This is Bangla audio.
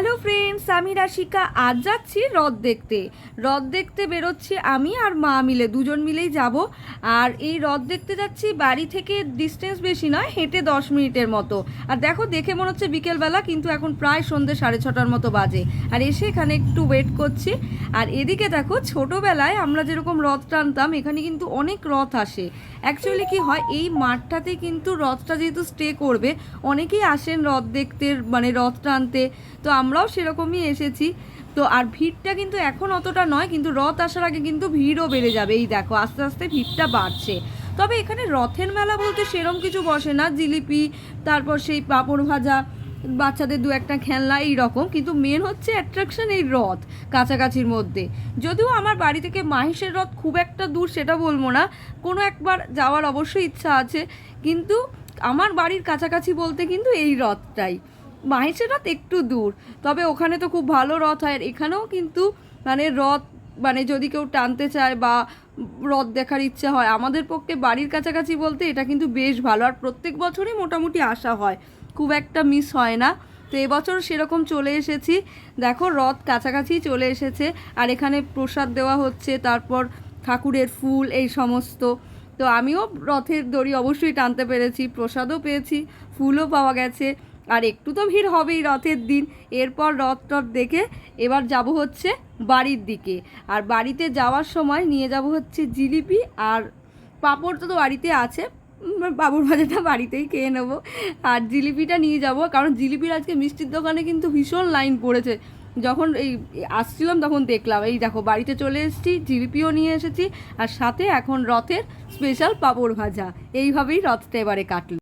হ্যালো ফ্রেন্ডস, আমি রাশিকা। আজ যাচ্ছি রথ দেখতে বেরোচ্ছি আমি আর মা মিলে, দুজন মিলেই যাব। আর এই রথ দেখতে যাচ্ছি বাড়ি থেকে ডিস্টেন্স বেশি নয়, হেঁটে 10 মিনিটের মতো। আর দেখে মনে হচ্ছে বিকেলবেলা, কিন্তু এখন প্রায় সন্ধ্যে 6:30টার মতো বাজে। আর এসে এখানে একটু ওয়েট করছি। আর এদিকে দেখো, ছোটোবেলায় আমরা যেরকম রথ টানতাম, এখানে কিন্তু অনেক রথ আসে। অ্যাকচুয়ালি কি হয়, এই মাঠটাতে কিন্তু রথটা যেহেতু স্টে করবে, অনেকেই আসেন রথ দেখতে, মানে রথ টানতে। তো আমরাও সেরকমই এসেছি। তো আর ভিড়টা কিন্তু এখন অতটা নয়, কিন্তু রথ আসার আগে কিন্তু ভিড়ও বেড়ে যাবে। এই দেখো, আস্তে আস্তে ভিড়টা বাড়ছে। তবে এখানে রথের মেলা বলতে সেরম কিছু বসে না, জিলিপি, তারপর সেই পাঁপড় ভাজা, বাচ্চাদের দু একটা খেলনা, এই রকম। কিন্তু মেন হচ্ছে অ্যাট্রাকশন এই রথ কাছাকাছির মধ্যে। যদিও আমার বাড়ি থেকে মাহেশের রথ খুব একটা দূর সেটা বলবো না, কোনো একবার যাওয়ার অবশ্যই ইচ্ছা আছে। কিন্তু আমার বাড়ির কাছাকাছি বলতে কিন্তু এই রথটাই। মাহেশের রথ একটু দূর, তবে ওখানে তো খুব ভালো রথ হয়। আর এখানেও কিন্তু মানে রথ, মানে যদি কেউ টানতে চায় বা রথ দেখার ইচ্ছে হয়, আমাদের পক্ষে বাড়ির কাছাকাছি বলতে এটা কিন্তু বেশ ভালো। আর প্রত্যেক বছরই মোটামুটি আসা হয়, খুব একটা মিস হয় না। তো এবছর সেরকম চলে এসেছি। দেখো, রথ কাছাকাছি চলে এসেছে। আর এখানে প্রসাদ দেওয়া হচ্ছে, তারপর ঠাকুরের ফুল, এই সমস্ত। তো আমিও রথের দড়ি অবশ্যই টানতে পেরেছি, প্রসাদও পেয়েছি, ফুলও পাওয়া গেছে। আর একটু তো ভিড় হবেই রথের দিন। এরপর রথ দেখে এবার যাব হচ্ছে বাড়ির দিকে। আর বাড়িতে যাওয়ার সময় নিয়ে যাব হচ্ছে জিলিপি আর পাঁপড়। তো বাড়িতে আছে, পাঁপড় ভাজাটা বাড়িতেই খেয়ে নেবো। আর জিলিপিটা নিয়ে যাব, কারণ জিলিপির আজকে মিষ্টির দোকানে কিন্তু ভীষণ লাইন পড়েছে। যখন এই আসছিলাম তখন দেখলাম। এই দেখো, বাড়িতে চলে এসেছি, জিলিপিও নিয়ে এসেছি, আর সাথে এখন রথের স্পেশাল পাঁপড় ভাজা। এইভাবেই রথটা এবারে কাটলো।